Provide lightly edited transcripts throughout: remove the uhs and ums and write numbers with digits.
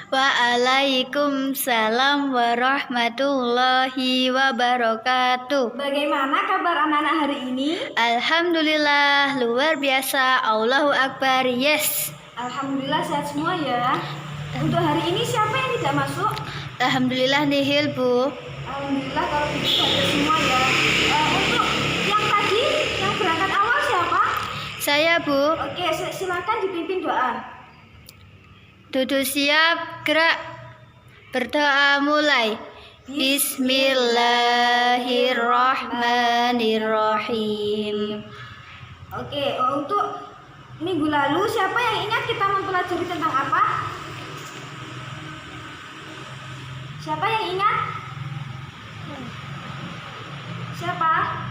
Waalaikumsalam warahmatullahi wabarakatuh. Bagaimana kabar anak-anak hari ini? Alhamdulillah, luar biasa. Allahu Akbar, yes. Alhamdulillah sehat semua ya. Untuk hari ini siapa yang tidak masuk? Alhamdulillah nihil, Bu. Alhamdulillah kalau begitu ada semua ya. Untuk yang tadi, yang berangkat awal siapa? Saya, Bu. Oke, silakan dipimpin doa. Duduk siap, gerak. Berdoa mulai. Bismillahirrahmanirrahim. Oke, untuk minggu lalu siapa yang ingat kita mempelajari tentang apa? Siapa yang ingat? Siapa?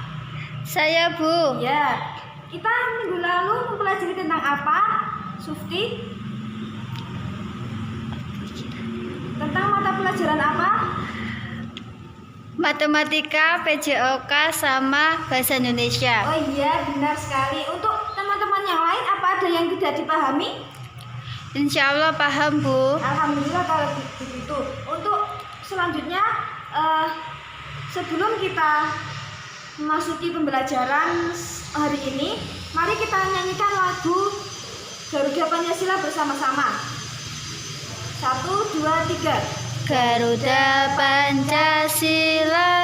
Saya, Bu. Ya, kita minggu lalu mempelajari tentang apa, Sufti? Tentang mata pelajaran apa? Matematika, PJOK, sama Bahasa Indonesia. Oh iya, benar sekali. Untuk teman-teman yang lain, apa ada yang tidak dipahami? Insya Allah paham, Bu. Alhamdulillah kalau begitu. Untuk selanjutnya, sebelum kita memasuki pembelajaran hari ini, mari kita nyanyikan lagu Garuda Pancasila bersama-sama. 1, 2, 3. Garuda Pancasila,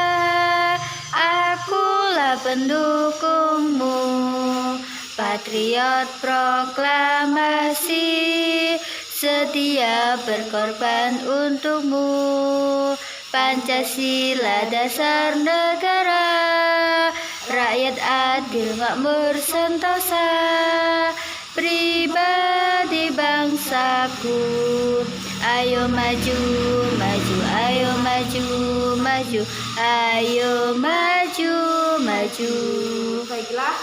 akulah pendukungmu, patriot proklamasi, setia berkorban untukmu. Pancasila dasar negara, rakyat adil makmur sentosa, pribadi bangsaku. Ayo maju, maju, ayo maju, maju, ayo maju, maju. Baiklah,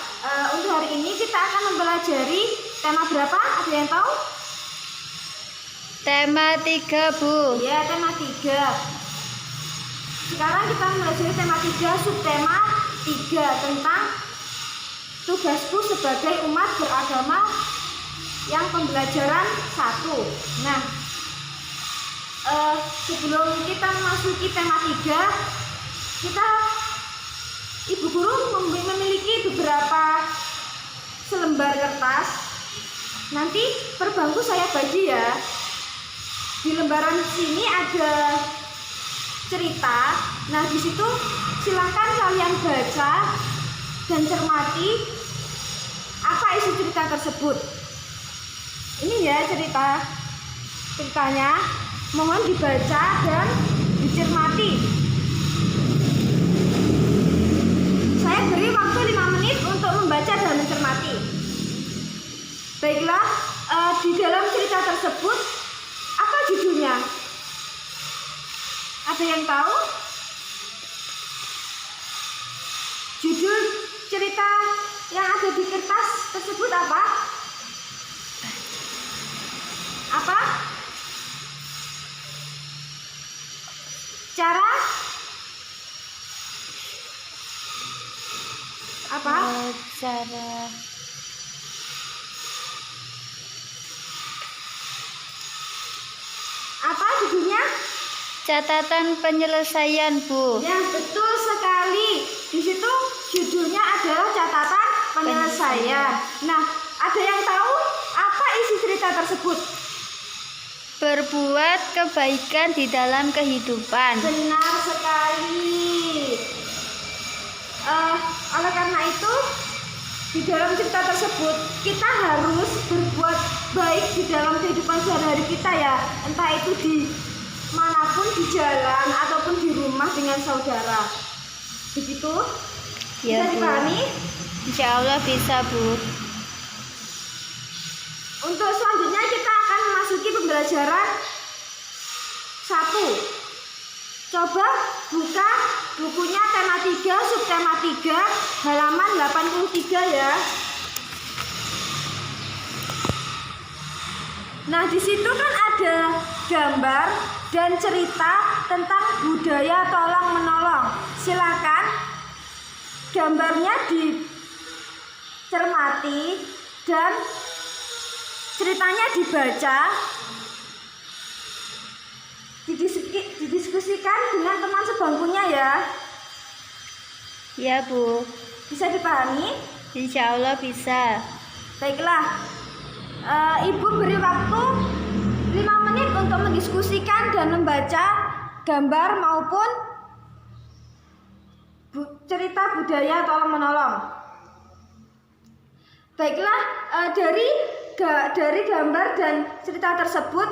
untuk hari ini kita akan mempelajari tema berapa? Ada yang tahu? Tema 3, Bu. Ya, tema 3. Sekarang kita mempelajari tema 3, subtema 3 tentang tugasku sebagai umat beragama yang pembelajaran 1. Nah, sebelum kita memasuki tema 3, Ibu Guru memiliki beberapa selembar kertas. Nanti per bangku saya bagi ya. Di lembaran sini ada cerita. Nah, di situ silakan kalian baca dan cermati apa isi cerita tersebut. Ini ya ceritanya. Mohon dibaca dan dicermati. Saya beri waktu 5 menit untuk membaca dan mencermati. Baiklah, di dalam cerita tersebut apa judulnya? Ada yang tahu? Judul cerita yang ada di kertas tersebut apa? Apa? Cara? Apa? Cara Apa judulnya? catatan penyelesaian, Bu. Ya, betul sekali. Di situ judulnya adalah catatan penyelesaian. Nah, ada yang tahu apa isi cerita tersebut? Berbuat kebaikan di dalam kehidupan. Benar sekali. Oleh karena itu, di dalam cerita tersebut kita harus berbuat baik di dalam kehidupan sehari-hari kita ya. Entah itu di manapun, di jalan ataupun di rumah dengan saudara. Begitu? Ya, Bisa Bu. dipahami? Insya Allah bisa, Bu. Untuk selanjutnya kita akan memasuki pembelajaran 1. Coba buka bukunya tema 3, subtema 3, halaman 83 ya. Nah, di situ kan ada gambar dan cerita tentang budaya tolong-menolong. Silakan gambarnya dicermati dan ceritanya dibaca. didiskusikan dengan teman sebangkunya ya. Ya, Bu. Bisa dipahami? Insya Allah bisa. Baiklah, Ibu beri waktu 5 menit untuk mendiskusikan dan membaca gambar maupun cerita budaya tolong-menolong. Baiklah, dari gambar dan cerita tersebut,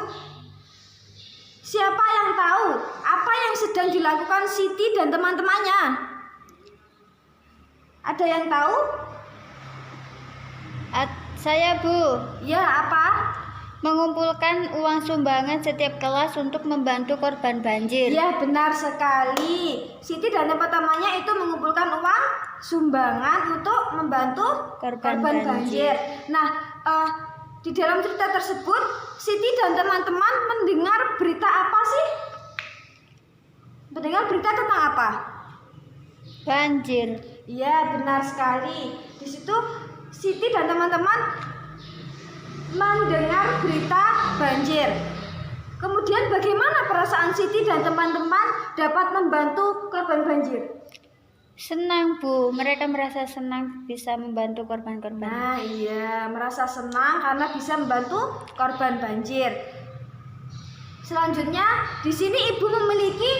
siapa yang tahu apa yang sedang dilakukan Siti dan teman-temannya? Ada yang tahu? Saya, Bu. Ya, apa? Mengumpulkan uang sumbangan setiap kelas untuk membantu korban banjir. Ya, benar sekali. Siti dan teman-temannya itu mengumpulkan uang sumbangan untuk membantu Korban banjir. Nah, di dalam cerita tersebut, Siti dan teman-teman mendengar berita apa sih? Mendengar berita tentang apa? Banjir. Ya, benar sekali. Di situ Siti dan teman-teman mendengar berita banjir. Kemudian bagaimana perasaan Siti dan teman-teman dapat membantu korban banjir? Senang, Bu. Mereka merasa senang bisa membantu korban-korban. Nah, iya, merasa senang karena bisa membantu korban banjir. Selanjutnya, di sini Ibu memiliki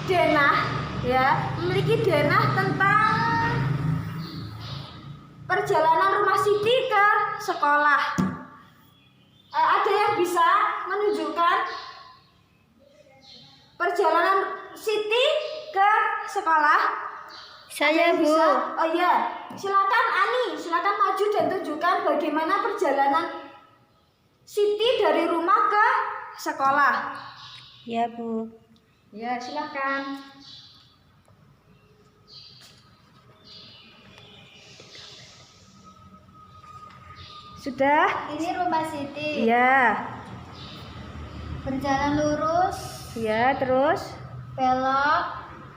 denah, ya, memiliki denah tentang perjalanan rumah Siti ke sekolah. Ada yang bisa menunjukkan perjalanan Siti ke sekolah? Saya, Bu. Oh iya, silakan Ani, silakan maju dan tunjukkan bagaimana perjalanan Siti dari rumah ke sekolah. Ya, Bu. Ya, silakan. Sudah? Ini rumah Siti. Iya. Berjalan lurus, Iya, terus belok,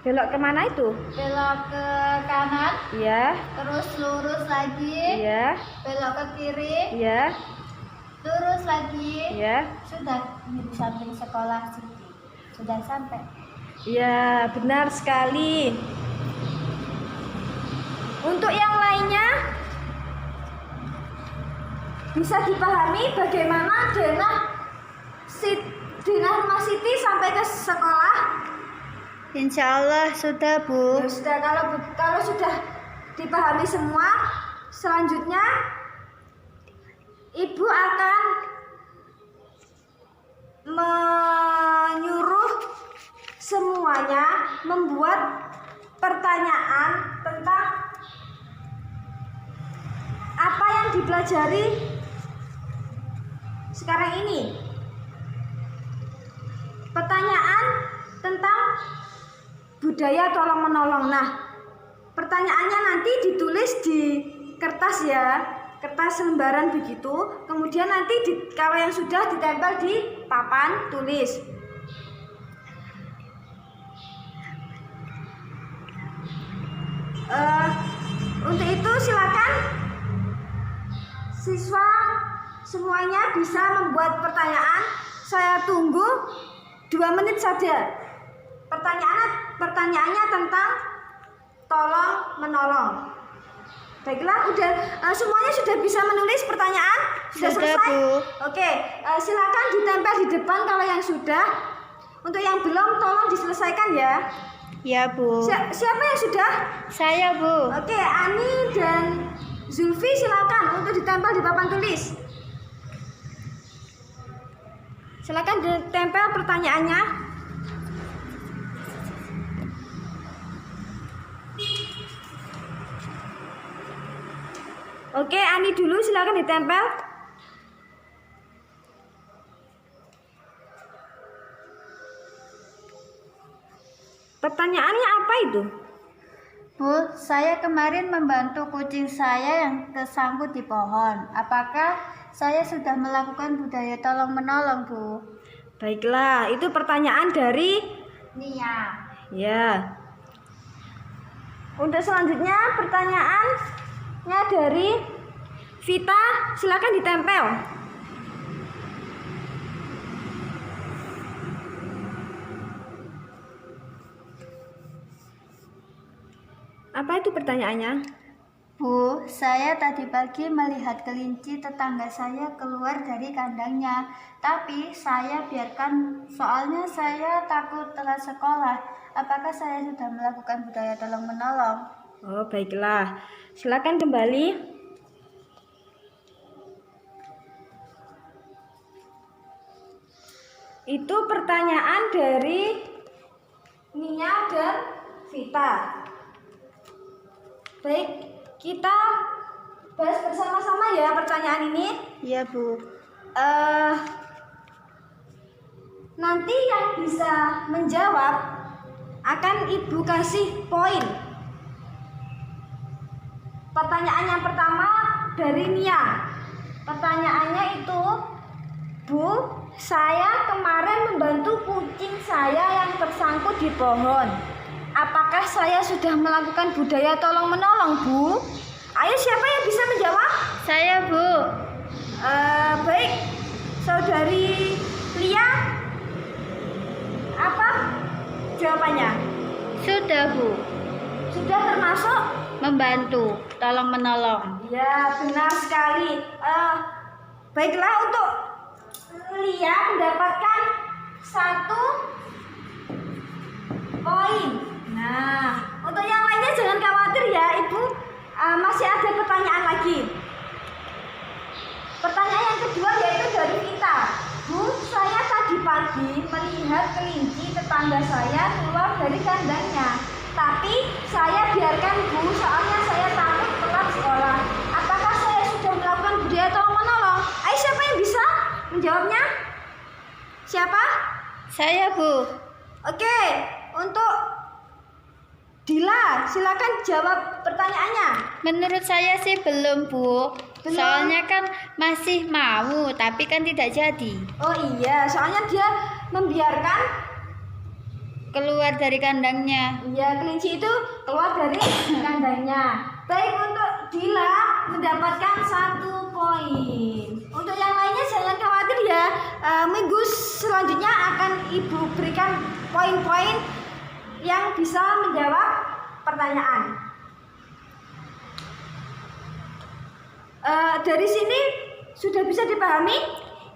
belok kemana itu? belok ke kanan, Iya, terus lurus lagi, iya, belok ke kiri, iya, lurus lagi. iya. Sudah, ini di samping sekolah Siti. Sudah sampai. Iya, benar sekali. Untuk yang lainnya, bisa dipahami bagaimana denah rumah Siti sampai ke sekolah? Insya Allah sudah, Bu. Ya sudah, kalau sudah dipahami semua, selanjutnya Ibu akan menyuruh semuanya membuat pertanyaan tentang apa yang dipelajari sekarang ini. Pertanyaan tentang budaya tolong-menolong. Nah, pertanyaannya nanti ditulis di kertas ya, kertas lembaran begitu. Kemudian nanti kalau yang sudah ditempel di papan tulis. Untuk itu silakan siswa semuanya bisa membuat pertanyaan. Saya tunggu 2 menit saja. Pertanyaannya tentang tolong menolong. Baiklah, semuanya sudah bisa menulis pertanyaan? Sudah selesai? Bu. Oke, silakan ditempel di depan kalau yang sudah. Untuk yang belum tolong diselesaikan ya. Ya, Bu. Siapa yang sudah? Saya, Bu. Oke, Ani dan Zulfi silakan untuk ditempel di papan tulis. Silakan ditempel pertanyaannya. Oke, Ani dulu silakan ditempel. Pertanyaannya apa itu? Bu, saya kemarin membantu kucing saya yang tersangkut di pohon. Apakah saya sudah melakukan budaya tolong-menolong, Bu? Baiklah, itu pertanyaan dari Nia. ya. Untuk selanjutnya pertanyaannya dari Vita, silakan ditempel. Apa itu pertanyaannya? Bu, saya tadi pagi melihat kelinci tetangga saya keluar dari kandangnya, tapi saya biarkan soalnya saya takut telat sekolah. Apakah saya sudah melakukan budaya tolong menolong? Oh, baiklah. Silakan kembali. Itu pertanyaan dari Nia dan Vita. Baik, kita bahas bersama-sama ya pertanyaan ini. Iya, Bu. Nanti yang bisa menjawab akan Ibu kasih poin. Pertanyaan yang pertama dari Nia. Pertanyaannya itu, Bu, saya kemarin membantu kucing saya yang tersangkut di pohon. Apakah saya sudah melakukan budaya tolong menolong, Bu? Ayo, siapa yang bisa menjawab? Saya, Bu. Baik, saudari Lia, apa jawabannya? Sudah, Bu. Sudah termasuk? Membantu, tolong menolong. Ya, benar sekali. Baiklah, untuk Lia mendapatkan 1 poin. Nah, untuk yang lainnya jangan khawatir ya, Ibu. Masih ada pertanyaan lagi. Pertanyaan yang kedua yaitu dari Vita. Bu, saya tadi pagi melihat kelinci tetangga saya keluar dari kandangnya. Tapi saya biarkan, Bu, soalnya saya takut telat sekolah. Apakah saya sudah melakukan budaya tolong menolong? Ayo, siapa yang bisa menjawabnya? Siapa? Saya, Bu. Oke, untuk Dila, silakan jawab pertanyaannya. Menurut saya sih belum, Bu. Belum? Soalnya kan masih mau, tapi kan tidak jadi. Oh iya, soalnya dia membiarkan Keluar dari kandangnya. ya kelinci itu keluar dari kandangnya. Baik, untuk Dila mendapatkan 1 poin. Untuk yang lainnya jangan khawatir ya. Minggu selanjutnya akan Ibu berikan poin-poin yang bisa menjawab pertanyaan. Dari sini sudah bisa dipahami?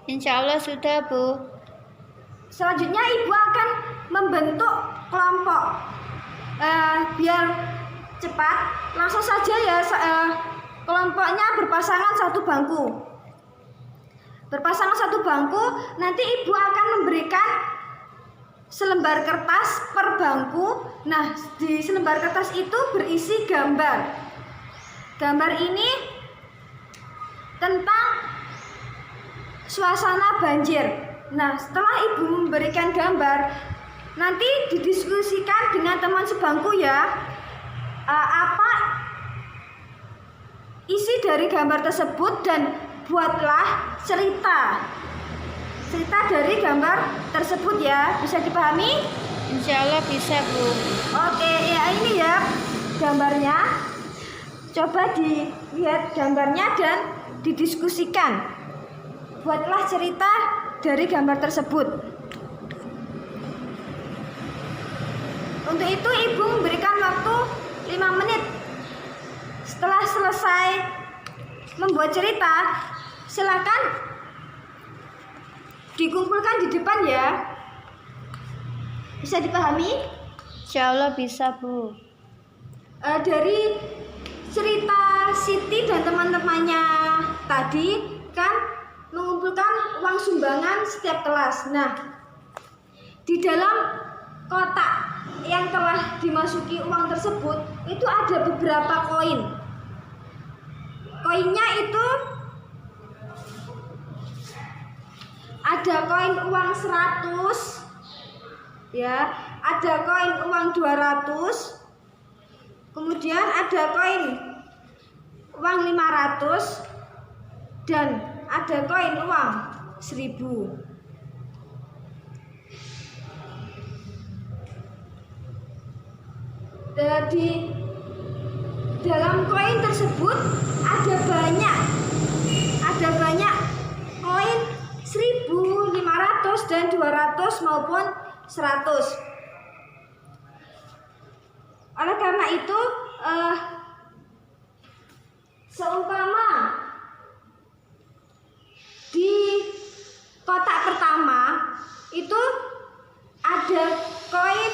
Insya Allah sudah, Bu. Selanjutnya Ibu akan membentuk kelompok. Biar cepat, langsung saja ya. Kelompoknya berpasangan 1 bangku. Berpasangan 1 bangku, nanti Ibu akan memberikan selembar kertas per bangku. Nah, di selembar kertas itu berisi gambar. Gambar ini tentang suasana banjir. Nah, setelah Ibu memberikan gambar, nanti didiskusikan dengan teman sebangku ya. Apa isi dari gambar tersebut dan buatlah cerita dari gambar tersebut ya. Bisa dipahami? Insya Allah bisa, Bu. Oke, ya ini ya gambarnya. Coba dilihat gambarnya dan didiskusikan. Buatlah cerita dari gambar tersebut. Untuk itu Ibu memberikan waktu 5 menit. Setelah selesai membuat cerita, silakan dikumpulkan di depan ya. Bisa dipahami? Insya Allah bisa, Bu. Dari cerita Siti dan teman-temannya tadi kan mengumpulkan uang sumbangan setiap kelas. Nah, di dalam kotak yang telah dimasuki uang tersebut itu ada beberapa koin. Koinnya itu ada koin uang 100 ya, ada koin uang 200, kemudian ada koin uang 500 dan ada koin uang 1000. Di dalam koin tersebut ada banyak koin 1.500 dan 200 maupun 100. Oleh karena itu seumpama di kotak pertama itu ada koin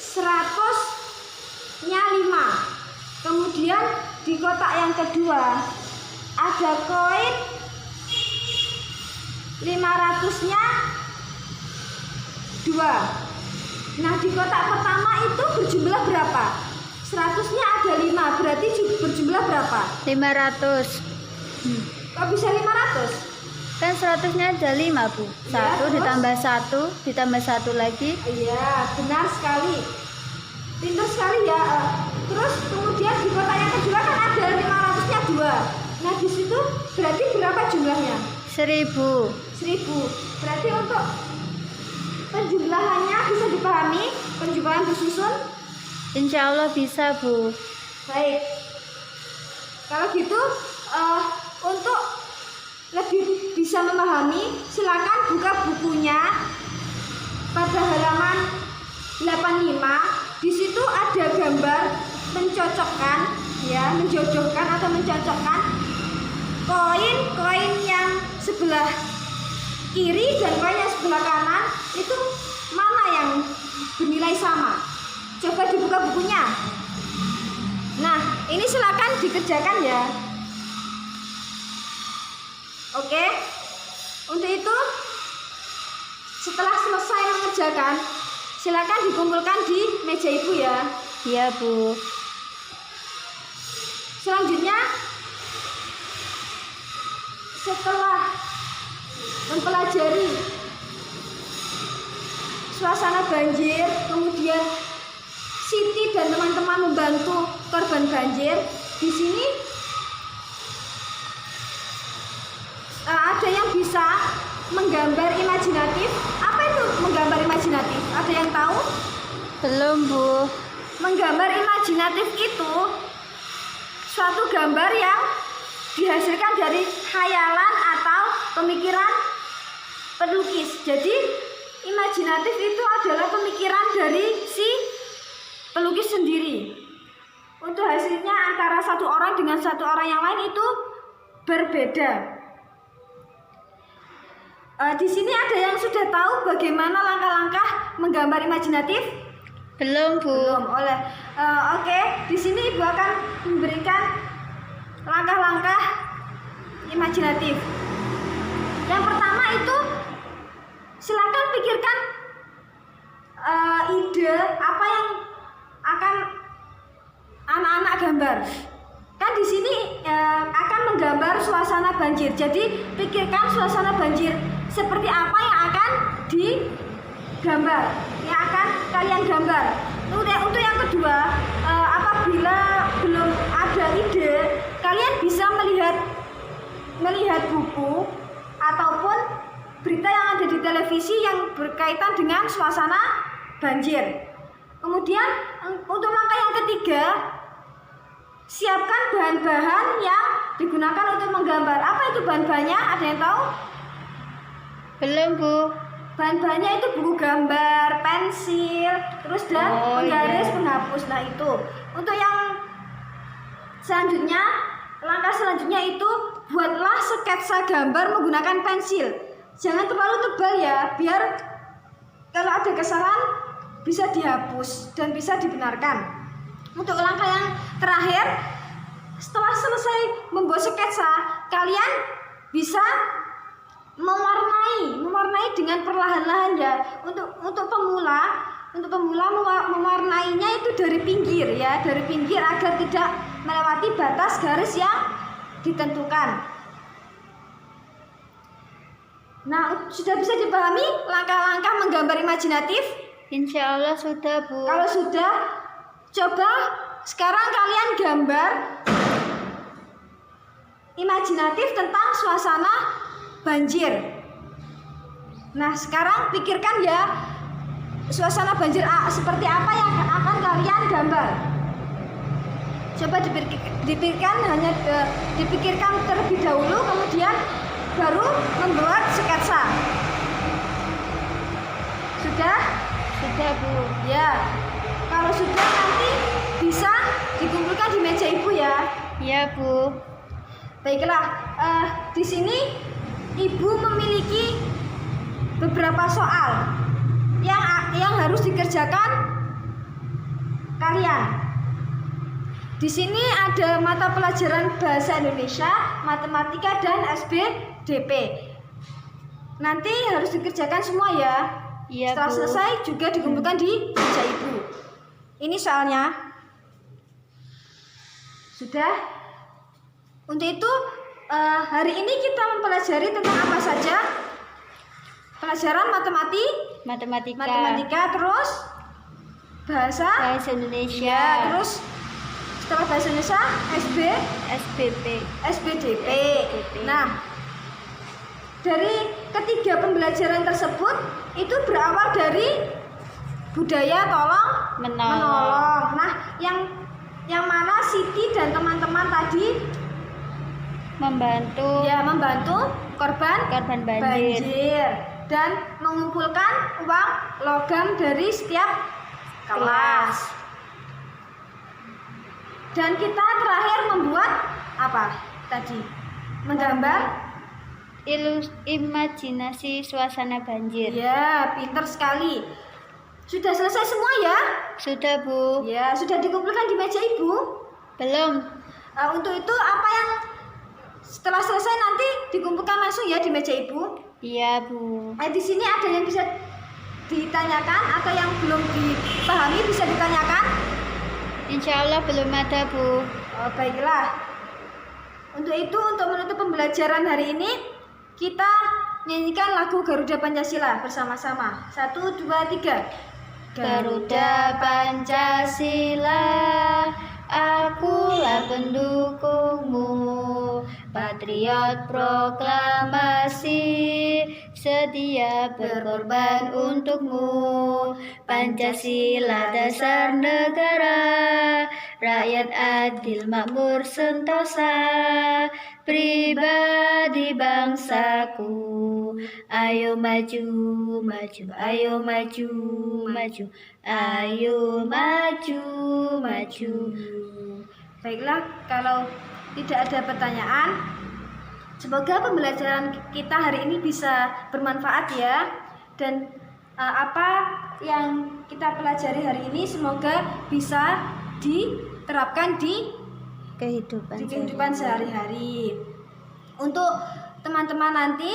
100-nya 5. Kemudian di kotak yang kedua ada koin 500-nya 2. Nah, di kotak pertama itu berjumlah berapa? 100-nya ada 5, berarti berjumlah berapa? 500. Kok bisa 500? Kan 100-nya ada 5, Bu. Ya, 1 terus? ditambah 1 ditambah 1 lagi. Iya, benar sekali. Pintar sekali ya. Terus kemudian di kotak yang kedua kan ada 500-nya 2. Nah, di situ berarti berapa jumlahnya? 1000. 1000. Berarti untuk penjumlahannya bisa dipahami, penjumlahan bersusun. Insya Allah bisa, Bu. Baik. Kalau gitu untuk lebih bisa memahami, silakan buka bukunya pada halaman 85. Di situ ada gambar mencocokkan, ya, menjodohkan atau mencocokkan koin-koin yang sebelah kiri dan koin yang sebelah kanan itu mana yang bernilai sama. Coba dibuka bukunya. Nah, ini silakan dikerjakan ya. Oke. Untuk itu setelah selesai mengerjakan, silakan dikumpulkan di meja Ibu ya. Iya, Bu. Selanjutnya setelah mempelajari suasana banjir, kemudian Siti dan teman-teman membantu korban banjir, di sini ada yang bisa menggambar imajinatif. Apa itu menggambar imajinatif? Ada yang tahu? Belum, Bu. Menggambar imajinatif itu suatu gambar yang dihasilkan dari khayalan atau pemikiran pelukis. Jadi imajinatif itu adalah pemikiran dari si pelukis sendiri. Untuk hasilnya antara satu orang dengan satu orang yang lain itu berbeda. Di sini ada yang sudah tahu bagaimana langkah-langkah menggambar imajinatif? Belum, Bu. Belum. Oke. Di sini Ibu akan memberikan langkah-langkah imajinatif. Yang pertama itu silakan pikirkan ide apa yang akan anak-anak gambar. Kan di sini akan menggambar suasana banjir. Jadi pikirkan suasana banjir seperti apa yang akan digambar, yang akan kalian gambar. Untuk yang kedua, apabila belum ada ide, kalian bisa melihat buku ataupun berita yang ada di televisi yang berkaitan dengan suasana banjir. Kemudian untuk langkah yang ketiga, siapkan bahan-bahan yang digunakan untuk menggambar. Apa itu bahan-bahannya? Ada yang tahu? Belum, Bu. Bahan-bahannya itu buku gambar, pensil, terus dan penggaris, iya. penghapus. Nah itu. Untuk yang selanjutnya, langkah selanjutnya itu buatlah sketsa gambar menggunakan pensil. Jangan terlalu tebal ya, biar kalau ada kesalahan bisa dihapus dan bisa dibenarkan. Untuk langkah yang terakhir, setelah selesai membuat sketsa, kalian bisa mewarnai dengan perlahan-lahan ya. Untuk pemula mewarnainya itu dari pinggir ya, dari pinggir agar tidak melewati batas garis yang ditentukan. Nah, sudah bisa dipahami langkah-langkah menggambar imajinatif? Insya Allah sudah, Bu. Kalau sudah, coba sekarang kalian gambar imajinatif tentang suasana banjir. Nah, sekarang pikirkan ya, suasana banjir seperti apa yang akan kalian gambar. Coba dipikirkan terlebih dahulu, kemudian baru membuat sketsa. Sudah? Sudah, Bu. Ya. Kalau sudah nanti bisa dikumpulkan di Iya, Bu. Baiklah, di sini Ibu memiliki beberapa soal yang harus dikerjakan kalian. Di sini ada mata pelajaran bahasa Indonesia, matematika, dan SBDP. Nanti harus dikerjakan semua ya. Iya, Setelah Bu. selesai juga dikumpulkan di meja Ibu. Ini soalnya. Sudah. Untuk itu hari ini kita mempelajari tentang apa saja? Pelajaran matematika, terus bahasa Indonesia. ya, terus setelah bahasa Indonesia SBP. SBDP. Nah, dari ketiga pembelajaran tersebut itu berawal dari budaya tolong menolong. Nah, yang mana Siti dan teman-teman tadi Membantu korban banjir dan mengumpulkan uang logam dari setiap kelas. Dan kita terakhir membuat apa tadi? Menggambar imajinasi suasana banjir. ya, pinter sekali. Sudah selesai semua ya? Sudah, Bu. Ya, sudah dikumpulkan di meja Ibu. Belum. Untuk itu apa yang setelah selesai nanti dikumpulkan langsung ya di meja Ibu. Iya, Bu. Di sini ada yang bisa ditanyakan atau yang belum dipahami bisa ditanyakan? Insya Allah belum ada, Bu. Baiklah. Untuk itu, untuk menutup pembelajaran hari ini, kita nyanyikan lagu Garuda Pancasila bersama-sama. 1, 2, 3. Garuda Pancasila, akulah pendukungmu, patriot proklamasi, sedia berkorban untukmu. Pancasila dasar negara, rakyat adil makmur sentosa, pribadi bangsaku. Ayo maju, maju, ayo maju, maju, ayo maju, maju. Baiklah, kalau tidak ada pertanyaan, semoga pembelajaran kita hari ini bisa bermanfaat ya. Dan apa yang kita pelajari hari ini semoga bisa diterapkan di kehidupan sehari-hari. Untuk teman-teman nanti,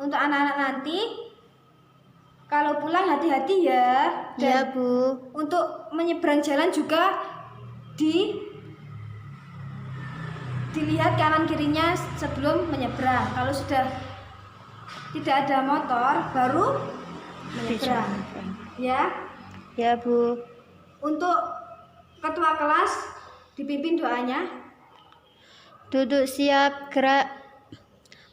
untuk anak-anak nanti, kalau pulang hati-hati ya. Dan Ya, Bu. untuk menyeberang jalan juga dilihat kanan kirinya sebelum menyeberang. Kalau sudah tidak ada motor baru menyeberang. Ya. Ya, Bu. Untuk ketua kelas dipimpin doanya. Duduk siap, gerak.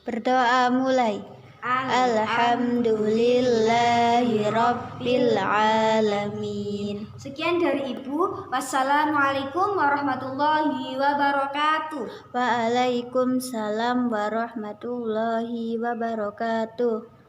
Berdoa mulai. Alhamdulillahi Rabbil Alamin. Sekian dari Ibu. Wassalamualaikum warahmatullahi wabarakatuh. Waalaikumsalam warahmatullahi wabarakatuh.